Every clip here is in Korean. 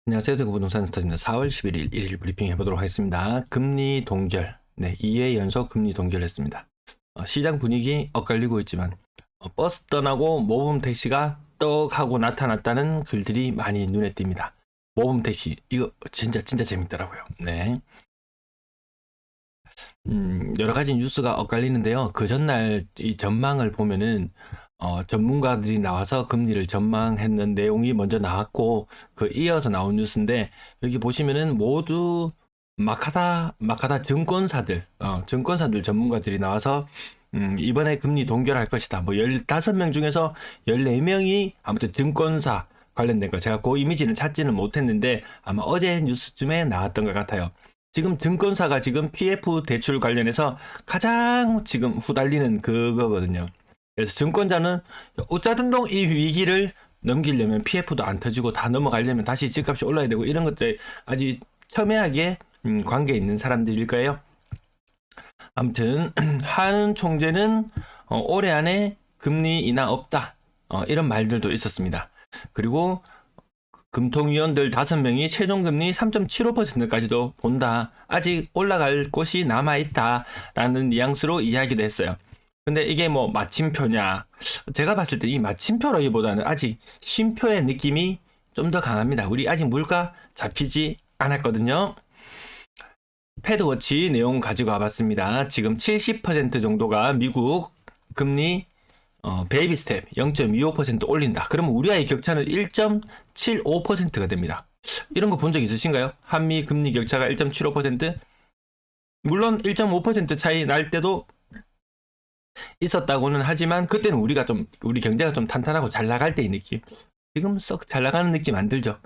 안녕하세요. 대구부동산 스타입니다. 4월 11일 일일 브리핑 해보도록 하겠습니다. 금리 동결, 2회 연속 금리 동결했습니다. 시장 분위기 엇갈리고 있지만 버스 떠나고 모범 택시가 떡 하고 나타났다는 글들이 많이 눈에 띕니다. 모범 택시 이거 진짜 재밌더라고요. 네. 여러 가지 뉴스가 엇갈리는데요. 그 전날 이 전망을 보면은 전문가들이 나와서 금리를 전망했는 내용이 먼저 나왔고 그 이어서 나온 뉴스인데 여기 보시면은 모두 마카다 증권사들 전문가들이 나와서 이번에 금리 동결할 것이다. 뭐 15명 중에서 14명이 아무튼 증권사 관련된 거 제가 그 이미지는 찾지는 못했는데 아마 어제 뉴스쯤에 나왔던 것 같아요. 지금 증권사가 지금 PF 대출 관련해서 가장 지금 후달리는 그거거든요. 그래서 증권자는 어쩌든동 이 위기를 넘기려면 PF도 안 터지고 다 넘어가려면 다시 집값이 올라야 되고 이런 것들에 아주 첨예하게 관계 있는 사람들일 거예요. 아무튼 한은 총재는 올해 안에 금리 인하 없다 이런 말들도 있었습니다. 그리고 금통위원들 5명이 최종금리 3.75%까지도 본다. 아직 올라갈 곳이 남아있다. 라는 뉘앙스로 이야기도 했어요. 근데 이게 뭐 마침표냐? 제가 봤을 때 이 마침표라기보다는 아직 쉼표의 느낌이 좀 더 강합니다. 우리 아직 물가 잡히지 않았거든요. 패드워치 내용 가지고 와봤습니다. 지금 70% 정도가 미국 금리 베이비 스텝 0.25% 올린다. 그러면 우리와의 격차는 1.75%가 됩니다. 이런 거 본 적 있으신가요? 한미 금리 격차가 1.75%? 물론 1.5% 차이 날 때도 있었다고는 하지만 그때는 우리 경제가 좀 탄탄하고 잘 나갈 때의 느낌. 지금 썩 잘 나가는 느낌 안 들죠.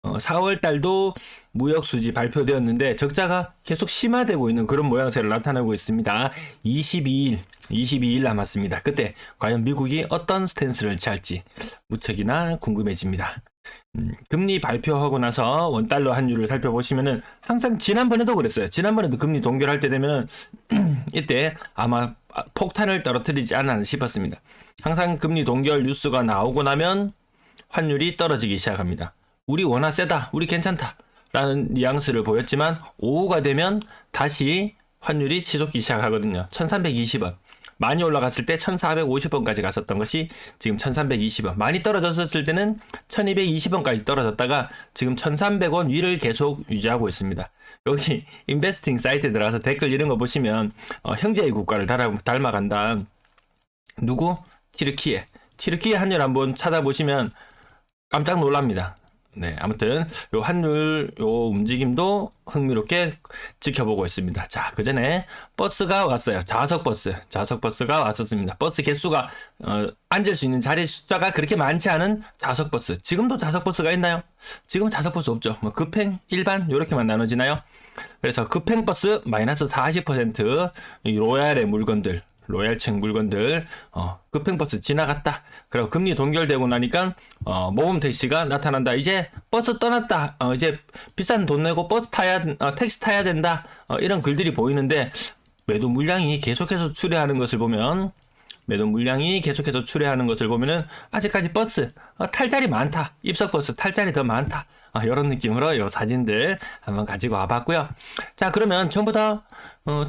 4월 달도 무역 수지 발표되었는데 적자가 계속 심화되고 있는 그런 모양새를 나타내고 있습니다. 22일 남았습니다. 그때 과연 미국이 어떤 스탠스를 취할지 무척이나 궁금해집니다. 금리 발표하고 나서 원달러 환율을 살펴보시면은 항상 지난번에도 그랬어요. 지난번에도 금리 동결할 때 되면은 이때 아마 폭탄을 떨어뜨리지 않았나 싶었습니다. 항상 금리 동결 뉴스가 나오고 나면 환율이 떨어지기 시작합니다. 우리 원화 세다, 우리 괜찮다 라는 뉘앙스를 보였지만 오후가 되면 다시 환율이 치솟기 시작하거든요. 1320원 많이 올라갔을 때 1450원까지 갔었던 것이 지금 1320원, 많이 떨어졌을 때는 1220원까지 떨어졌다가 지금 1300원 위를 계속 유지하고 있습니다. 여기 인베스팅 사이트에 들어가서 댓글 이런 거 보시면 형제의 국가를 닮아간다. 누구? 티르키예 환율 한번 찾아보시면 깜짝 놀랍니다. 네, 아무튼 요 환율 요 움직임도 흥미롭게 지켜보고 있습니다. 자, 그 전에 버스가 왔어요. 좌석 버스가 왔었습니다. 버스 개수가 앉을 수 있는 자리 숫자가 그렇게 많지 않은 좌석 버스. 지금도 좌석 버스가 있나요? 지금 좌석 버스 없죠. 뭐 급행, 일반 요렇게만 나눠지나요? 그래서 급행 버스 마이너스 40%, 이 로얄의 물건들, 로얄층 물건들 급행버스 지나갔다. 그리고 금리 동결되고 나니까 모범 택시가 나타난다. 이제 버스 떠났다. 이제 비싼 돈 내고 버스 타야 택시 타야 된다. 이런 글들이 보이는데 매도 물량이 계속해서 출회하는 것을 보면 아직까지 버스 탈 자리 많다. 입석 버스 탈 자리 더 많다. 이런 느낌으로 이 사진들 한번 가지고 와봤고요. 자, 그러면 전부 다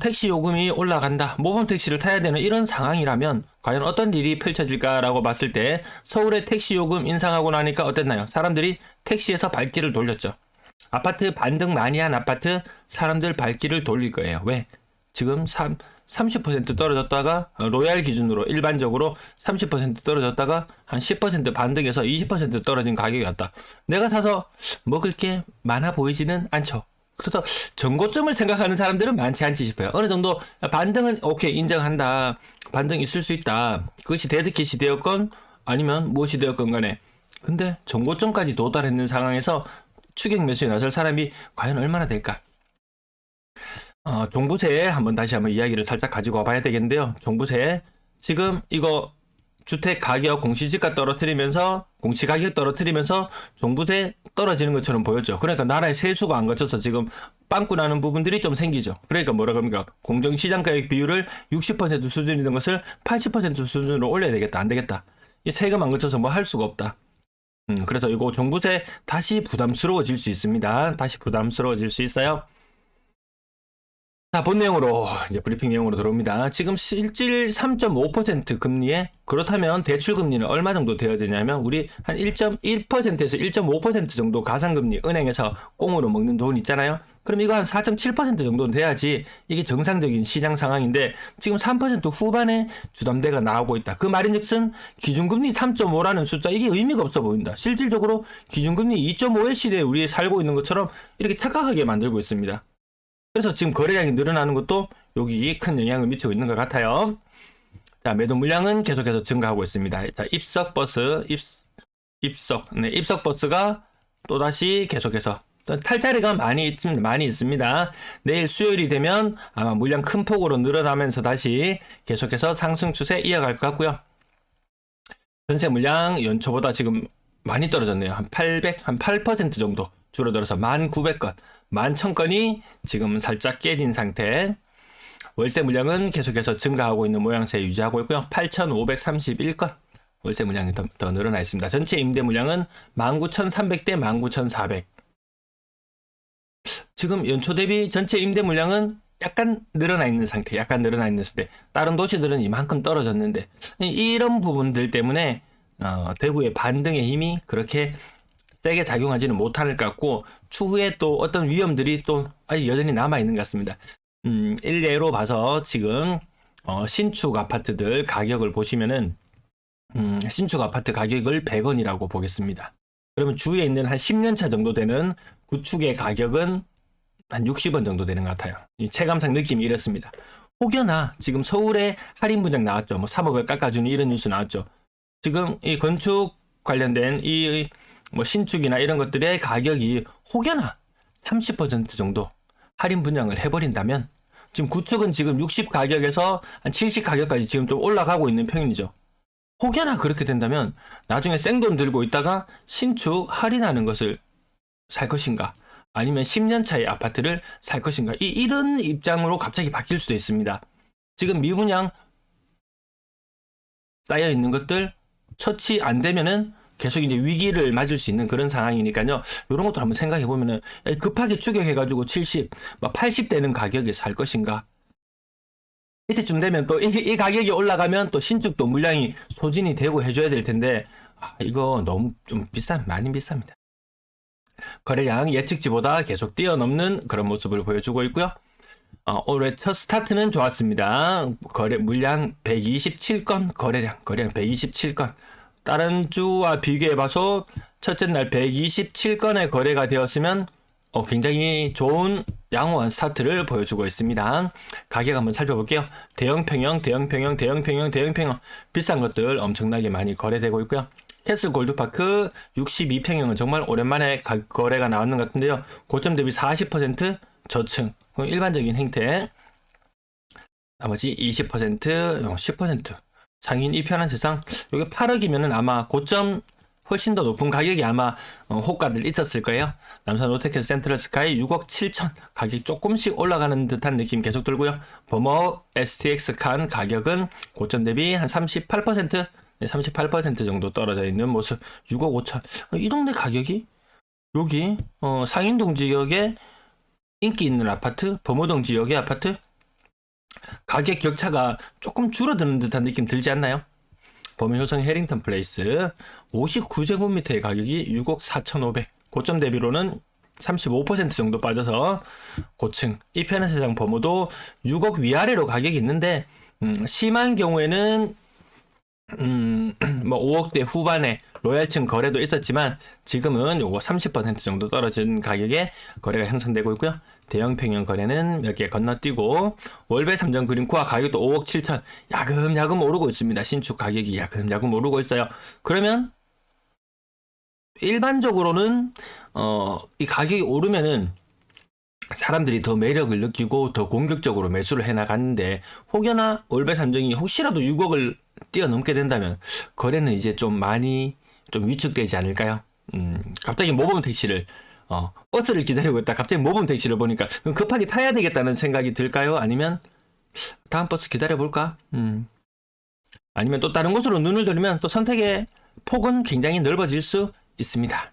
택시 요금이 올라간다. 모범 택시를 타야 되는 이런 상황이라면 과연 어떤 일이 펼쳐질까라고 봤을 때 서울의 택시 요금 인상하고 나니까 어땠나요? 사람들이 택시에서 발길을 돌렸죠. 아파트 반등 많이 한 아파트 사람들 발길을 돌릴 거예요. 왜? 지금 30% 떨어졌다가 로얄 기준으로 일반적으로 30% 떨어졌다가 한 10% 반등해서 20% 떨어진 가격이 왔다. 내가 사서 먹을 게 많아 보이지는 않죠. 그래서 전고점을 생각하는 사람들은 많지 않지 싶어요. 어느 정도 반등은 오케이 인정한다. 반등 있을 수 있다. 그것이 데드캣이 되었건 아니면 무엇이 되었건 간에. 근데 전고점까지 도달했는 상황에서 추격 매수에 나설 사람이 과연 얼마나 될까? 종부세 다시 한번 이야기를 살짝 가지고 와봐야 되겠는데요. 종부세 지금 이거 주택 가격 공시지가 떨어뜨리면서 공시가격 떨어뜨리면서 종부세 떨어지는 것처럼 보였죠. 그러니까 나라의 세수가 안 거쳐서 지금 빵꾸 나는 부분들이 좀 생기죠. 그러니까 뭐라고 합니까? 공정시장가격 비율을 60% 수준이던 것을 80% 수준으로 올려야 되겠다. 안 되겠다. 이 세금 안 거쳐서 뭐 할 수가 없다. 그래서 이거 종부세 다시 부담스러워질 수 있습니다. 다시 부담스러워질 수 있어요. 자, 본 내용으로 이제 브리핑 내용으로 들어옵니다. 지금 실질 3.5% 금리에, 그렇다면 대출 금리는 얼마 정도 되어야 되냐면 우리 한 1.1%에서 1.5% 정도 가상금리 은행에서 꽁으로 먹는 돈 있잖아요. 그럼 이거 한 4.7% 정도는 돼야지 이게 정상적인 시장 상황인데 지금 3% 후반에 주담대가 나오고 있다. 그 말인즉슨 기준금리 3.5라는 숫자, 이게 의미가 없어 보인다. 실질적으로 기준금리 2.5의 시대에 우리 살고 있는 것처럼 이렇게 착각하게 만들고 있습니다. 그래서 지금 거래량이 늘어나는 것도 여기 큰 영향을 미치고 있는 것 같아요. 자, 매도 물량은 계속해서 증가하고 있습니다. 자, 입석 버스가 또다시 계속해서 탈자리가 많이 있습니다. 내일 수요일이 되면 아마 물량 큰 폭으로 늘어나면서 다시 계속해서 상승 추세 이어갈 것 같고요. 전세 물량 연초보다 지금 많이 떨어졌네요. 한 8% 정도 줄어들어서 1,900건, 11,000건이 지금 살짝 깨진 상태. 월세 물량은 계속해서 증가하고 있는 모양새 유지하고 있고요. 8,531건 월세 물량이 더 늘어나 있습니다. 전체 임대 물량은 19,300대 19,400. 지금 연초 대비 전체 임대 물량은 약간 늘어나 있는 상태. 다른 도시들은 이만큼 떨어졌는데 이런 부분들 때문에 대구의 반등의 힘이 그렇게 세게 작용하지는 못할 것 같고, 추후에 또 어떤 위험들이 또 여전히 남아있는 것 같습니다. 일례로 봐서 지금 신축 아파트들 가격을 보시면은 신축 아파트 가격을 100원이라고 보겠습니다. 그러면 주위에 있는 한 10년차 정도 되는 구축의 가격은 한 60원 정도 되는 것 같아요. 이 체감상 느낌이 이렇습니다. 혹여나 지금 서울에 할인 분양 나왔죠. 뭐 3억을 깎아주는 이런 뉴스 나왔죠. 지금 이 건축 관련된 이 뭐 신축이나 이런 것들의 가격이 혹여나 30% 정도 할인 분양을 해버린다면, 지금 구축은 지금 60 가격에서 한 70 가격까지 지금 좀 올라가고 있는 편이죠. 혹여나 그렇게 된다면 나중에 생돈 들고 있다가 신축 할인하는 것을 살 것인가, 아니면 10년 차의 아파트를 살 것인가, 이런 입장으로 갑자기 바뀔 수도 있습니다. 지금 미분양 쌓여 있는 것들 처치 안 되면은 계속 이제 위기를 맞을 수 있는 그런 상황이니까요. 이런 것도 한번 생각해 보면은 급하게 추격해가지고 70, 80 되는 가격에 살 것인가. 이때쯤 되면 또 이 가격이 올라가면 또 신축도 물량이 소진이 되고 해줘야 될 텐데, 이거 너무 좀 많이 비쌉니다. 거래량 예측치보다 계속 뛰어넘는 그런 모습을 보여주고 있고요. 올해 첫 스타트는 좋았습니다. 거래 물량 127건, 거래량 127건. 다른 주와 비교해봐서 첫째 날 127건의 거래가 되었으면 굉장히 좋은 양호한 스타트를 보여주고 있습니다. 가격 한번 살펴볼게요. 대형평형, 비싼 것들 엄청나게 많이 거래되고 있고요. 캐슬 골드파크 62평형은 정말 오랜만에 거래가 나왔는 것 같은데요. 고점 대비 40% 저층, 일반적인 행태. 나머지 20%, 10% 상인 이 편한 세상. 이게 8억이면은 아마 고점 훨씬 더 높은 가격이 아마 호가들 있었을 거예요. 남산 롯데캐슬 센트럴 스카이 6억 7천, 가격이 조금씩 올라가는 듯한 느낌 계속 들고요. 버머 STX 칸 가격은 고점 대비 한 38% 정도 떨어져 있는 모습. 6억 5천. 이 동네 가격이 여기 상인동 지역에 인기 있는 아파트, 범어동 지역의 아파트 가격 격차가 조금 줄어드는 듯한 느낌 들지 않나요? 범효성 해링턴 플레이스 59제곱미터의 가격이 6억 4,500, 고점 대비로는 35% 정도 빠져서 고층. 이 편의 세상 범어도 6억 위아래로 가격이 있는데 심한 경우에는 뭐 5억대 후반에 로얄층 거래도 있었지만 지금은 요거 30% 정도 떨어진 가격에 거래가 형성되고 있고요. 대형평형 거래는 몇 개 건너뛰고 월배 3점 그린코아 가격도 5억 7천 야금야금 오르고 있습니다. 신축 가격이 야금야금 오르고 있어요. 그러면 일반적으로는 이 가격이 오르면은 사람들이 더 매력을 느끼고 더 공격적으로 매수를 해나갔는데, 혹여나 월배 3점이 혹시라도 6억을 뛰어넘게 된다면 거래는 이제 좀 많이 좀 위축되지 않을까요? 갑자기 모범 택시를 버스를 기다리고 있다 갑자기 모범 택시를 보니까 급하게 타야 되겠다는 생각이 들까요? 아니면 다음 버스 기다려볼까? 아니면 또 다른 곳으로 눈을 돌리면 또 선택의 폭은 굉장히 넓어질 수 있습니다.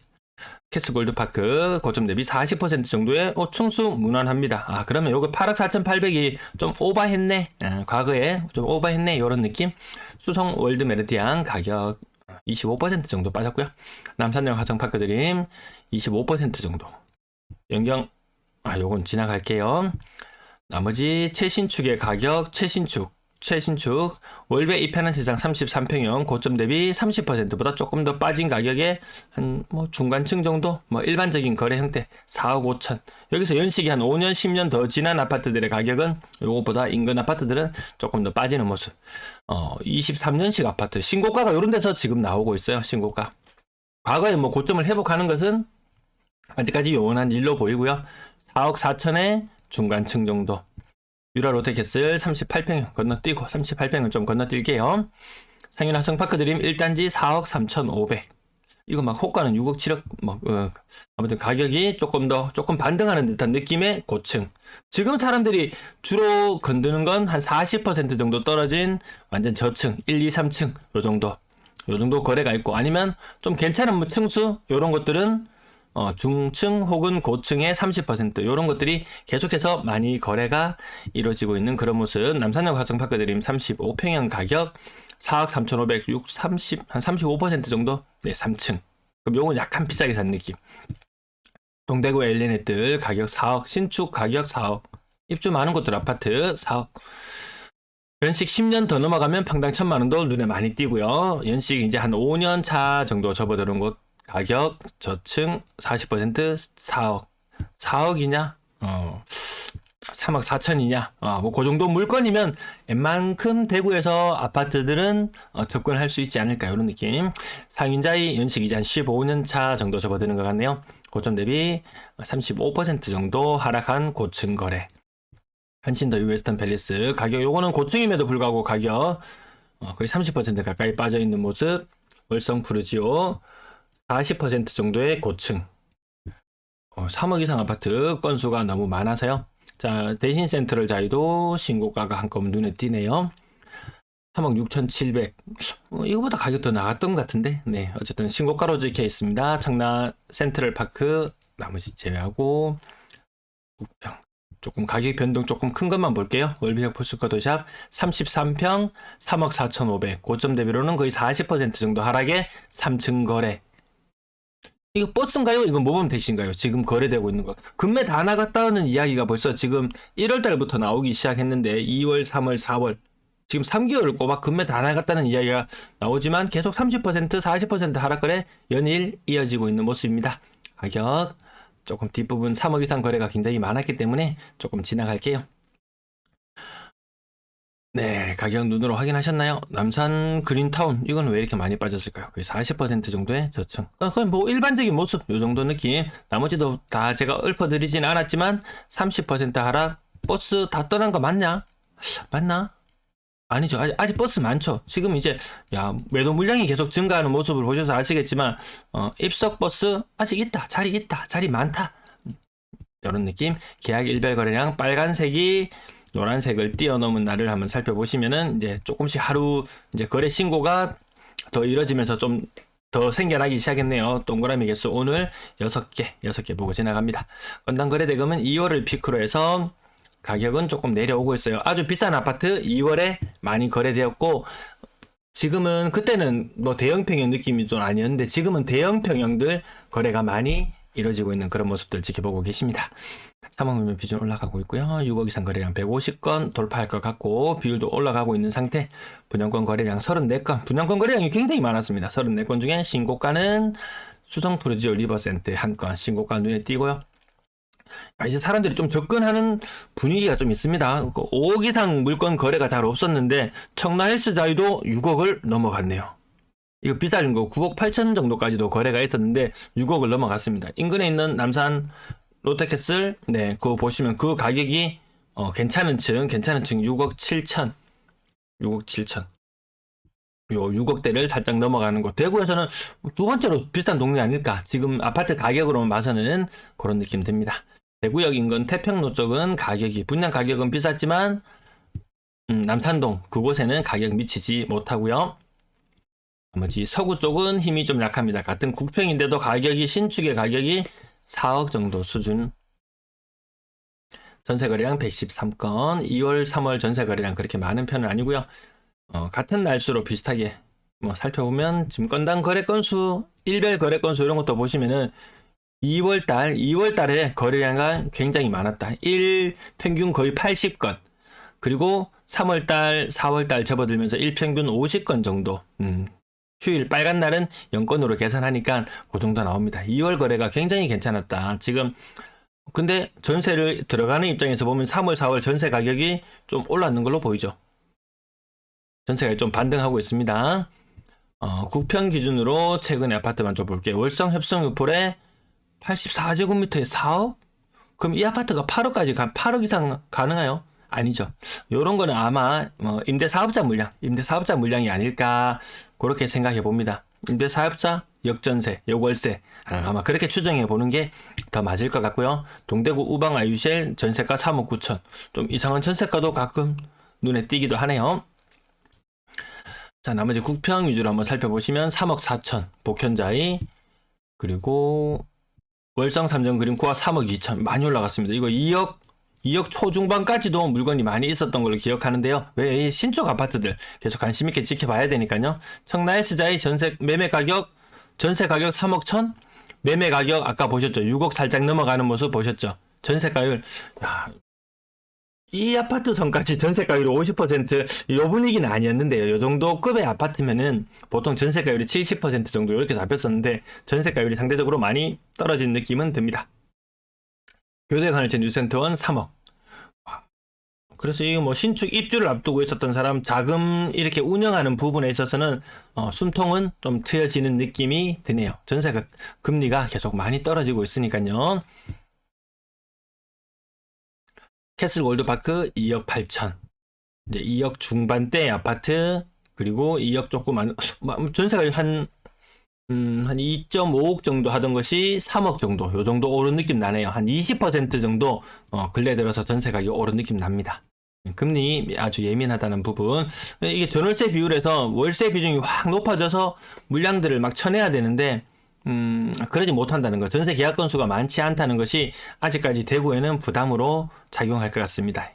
캐스 골드파크 고점 대비 40% 정도의 충수 무난합니다. 그러면 요거 8억 4,800이 좀 오버했네. 과거에 좀 오버했네. 요런 느낌. 수성 월드 메르디안 가격 25% 정도 빠졌고요. 남산역 화성파크 드림 25% 정도. 연경 요건 지나갈게요. 나머지 최신축의 가격 최신축 월배 입하는 시장 33평형 고점 대비 30%보다 조금 더 빠진 가격에 한 중간층 정도 일반적인 거래 형태 4억 5천. 여기서 연식이 한 5년 10년 더 지난 아파트들의 가격은 요것보다 인근 아파트들은 조금 더 빠지는 모습. 23년식 아파트 신고가가 이런 데서 지금 나오고 있어요. 신고가. 과거에 고점을 회복하는 것은 아직까지 요원한 일로 보이고요. 4억 4천의 중간층 정도. 유라 롯데캐슬 38평 건너뛰고 38평을 좀 건너뛸게요. 상인 화성파크 드림 1단지 4억 3,500. 이거 호가는 6억 7억 아무튼 가격이 조금 반등하는 듯한 느낌의 고층. 지금 사람들이 주로 건드는 건 한 40% 정도 떨어진 완전 저층 1, 2, 3층 요 정도 거래가 있고, 아니면 좀 괜찮은 층수 요런 것들은 중층 혹은 고층의 30% 요런 것들이 계속해서 많이 거래가 이루어지고 있는 그런 모습. 남산역 화성파크 드림 35평형 가격 4억 3,500, 한 35% 정도? 네, 3층. 그럼 요건 약간 비싸게 산 느낌. 동대구 엘리넷들 가격 4억, 신축 가격 4억. 입주 많은 곳들 아파트 4억. 연식 10년 더 넘어가면 평당 1,000만원도 눈에 많이 띄고요. 연식 이제 한 5년 차 정도 접어드는 곳 가격 저층 40% 4억. 4억이냐? 3억 4천이냐? 그 정도 물건이면 웬만큼 대구에서 아파트들은 접근할 수 있지 않을까, 이런 느낌. 상인자의 연식이 이제 한 15년 차 정도 접어드는 것 같네요. 고점 대비 35% 정도 하락한 고층 거래. 한신더 웨스턴 팰리스 가격, 요거는 고층임에도 불구하고 가격 거의 30% 가까이 빠져있는 모습. 월성 푸르지오 40% 정도의 고층. 3억 이상 아파트 건수가 너무 많아서요. 자, 대신 센트럴 자이도 신고가가 한꺼번에 눈에 띄네요. 3억 6,700. 이거보다 가격 더 나갔던 것 같은데. 네, 어쨌든 신고가로 적혀 있습니다. 청라 센트럴 파크 나머지 제외하고 6평. 조금 가격 변동 조금 큰 것만 볼게요. 월비역 포스코도샵 33평 3억 4,500. 고점 대비로는 거의 40% 정도 하락에 3층 거래. 이거 버스인가요? 이건 모범 택시인가요? 지금 거래되고 있는 거. 금매 다 나갔다는 이야기가 벌써 지금 1월달부터 나오기 시작했는데 2월, 3월, 4월 지금 3개월을 꼬박 금매 다 나갔다는 이야기가 나오지만 계속 30%, 40% 하락거래 연일 이어지고 있는 모습입니다. 가격 조금 뒷부분 3억 이상 거래가 굉장히 많았기 때문에 조금 지나갈게요. 네, 가격 눈으로 확인하셨나요? 남산 그린타운, 이건 왜 이렇게 많이 빠졌을까요? 거의 40% 정도의 저층. 거의 일반적인 모습, 요 정도 느낌. 나머지도 다 제가 읊어드리진 않았지만 30% 하락. 버스 다 떠난 거 맞냐? 맞나? 아니죠. 아직 버스 많죠. 지금 이제 매도 물량이 계속 증가하는 모습을 보셔서 아시겠지만 입석 버스 아직 있다. 자리 있다. 자리 많다. 이런 느낌. 계약 일별 거래량 빨간색이 노란색을 뛰어넘은 날을 한번 살펴보시면은 이제 조금씩 하루 이제 거래 신고가 더 이뤄지면서 좀 더 생겨나기 시작했네요. 동그라미 개수 오늘 6개 보고 지나갑니다. 건당 거래 대금은 2월을 피크로 해서 가격은 조금 내려오고 있어요. 아주 비싼 아파트 2월에 많이 거래되었고, 지금은 그때는 대형평형 느낌이 좀 아니었는데 지금은 대형평형들 거래가 많이 이루어지고 있는 그런 모습들 지켜보고 계십니다. 3억 매매 비중 올라가고 있고요. 6억 이상 거래량 150건 돌파할 것 같고 비율도 올라가고 있는 상태. 분양권 거래량 34건. 분양권 거래량이 굉장히 많았습니다. 34건 중에 신고가는 수성 푸르지오 리버센트 한 건 신고가 눈에 띄고요. 이제 사람들이 좀 접근하는 분위기가 좀 있습니다. 5억 이상 물건 거래가 잘 없었는데 청라 헬스자이도 6억을 넘어갔네요. 이거 비싼 거 9억 8천 정도까지도 거래가 있었는데 6억을 넘어갔습니다. 인근에 있는 남산 롯데캐슬, 네, 그거 보시면 그 가격이 괜찮은 층 6억 7천. 요 6억대를 살짝 넘어가는 곳. 대구에서는 두 번째로 비싼 동네 아닐까. 지금 아파트 가격으로만 봐서는 그런 느낌 듭니다. 대구역 인근 태평로 쪽은 분양 가격은 비쌌지만 남산동 그곳에는 가격 미치지 못하고요. 나머지 서구 쪽은 힘이 좀 약합니다. 같은 국평인데도 가격이 신축의 가격이 4억 정도 수준. 전세거래량 113건, 2월, 3월 전세거래량 그렇게 많은 편은 아니고요. 같은 날수로 비슷하게 뭐 살펴보면 지금 건당 거래 건수, 일별 거래 건수 이런 것도 보시면은 2월 달에 거래량이 굉장히 많았다. 평균 거의 80건. 그리고 3월 달, 4월 달 접어들면서 일평균 50건 정도. 휴일 빨간 날은 0건으로 계산하니까 그 정도 나옵니다. 2월 거래가 굉장히 괜찮았다. 지금 근데 전세를 들어가는 입장에서 보면 3월, 4월 전세 가격이 좀 올랐는 걸로 보이죠. 전세가 좀 반등하고 있습니다. 국평 기준으로 최근에 아파트만 좀 볼게요. 월성 협성유폴에 84제곱미터에 4억? 그럼 이 아파트가 8억 이상 가능해요? 아니죠. 요런 거는 아마 임대사업자 물량이 아닐까 그렇게 생각해 봅니다. 임대사업자, 역전세, 역월세 아마 그렇게 추정해 보는 게 더 맞을 것 같고요. 동대구 우방 아유쉘 전세가 3억 9천. 좀 이상한 전세가도 가끔 눈에 띄기도 하네요. 자, 나머지 국평 위주로 한번 살펴보시면 3억 4천 복현자이, 그리고 월성 3정 그린코가 3억 2천 많이 올라갔습니다. 이거 2억 초중반까지도 물건이 많이 있었던 걸로 기억하는데요. 왜 신축 아파트들 계속 관심 있게 지켜봐야 되니까요. 청라 S자의 전세 가격 3억 천, 매매 가격 아까 보셨죠? 6억 살짝 넘어가는 모습 보셨죠? 전세가율, 이 아파트 선까지 전세가율이 50%, 요 분위기는 아니었는데요. 요 정도 급의 아파트면은 보통 전세가율이 70% 정도 이렇게 잡혔었는데 전세가율이 상대적으로 많이 떨어진 느낌은 듭니다. 교대간헐천 뉴센터원 3억. 그래서 이거 뭐 신축 입주를 앞두고 있었던 사람 자금 이렇게 운영하는 부분에 있어서는 숨통은 좀 트여지는 느낌이 드네요. 전세가 금리가 계속 많이 떨어지고 있으니까요. 캐슬 월드파크 2억 8천. 이제 2억 중반대 아파트, 그리고 2억 조금 전세가 한 2.5억 정도 하던 것이 3억 정도, 요 정도 오른 느낌 나네요. 한 20% 정도 근래 들어서 전세 가격이 오른 느낌 납니다. 금리 아주 예민하다는 부분. 이게 전월세 비율에서 월세 비중이 확 높아져서 물량들을 막 쳐내야 되는데 그러지 못한다는 것. 전세 계약 건수가 많지 않다는 것이 아직까지 대구에는 부담으로 작용할 것 같습니다.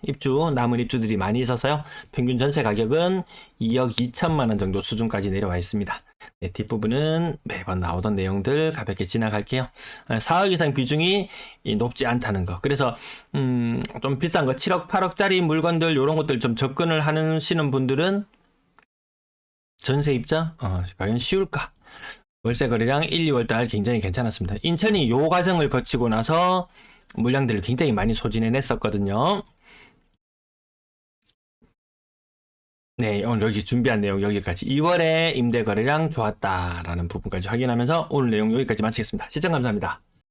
남은 입주들이 많이 있어서요. 평균 전세 가격은 2억 2천만 원 정도 수준까지 내려와 있습니다. 네, 뒷부분은 매번 나오던 내용들 가볍게 지나갈게요. 4억 이상 비중이 높지 않다는 거. 그래서 좀 비싼 거 7억 8억짜리 물건들 이런 것들 좀 접근을 하시는 분들은 전세 입자 과연 쉬울까? 월세 거래량 1, 2월 달 굉장히 괜찮았습니다. 인천이 요 과정을 거치고 나서 물량들을 굉장히 많이 소진해냈었거든요. 네, 오늘 여기 준비한 내용 여기까지. 2월에 임대 거래량 좋았다라는 부분까지 확인하면서 오늘 내용 여기까지 마치겠습니다. 시청 감사합니다.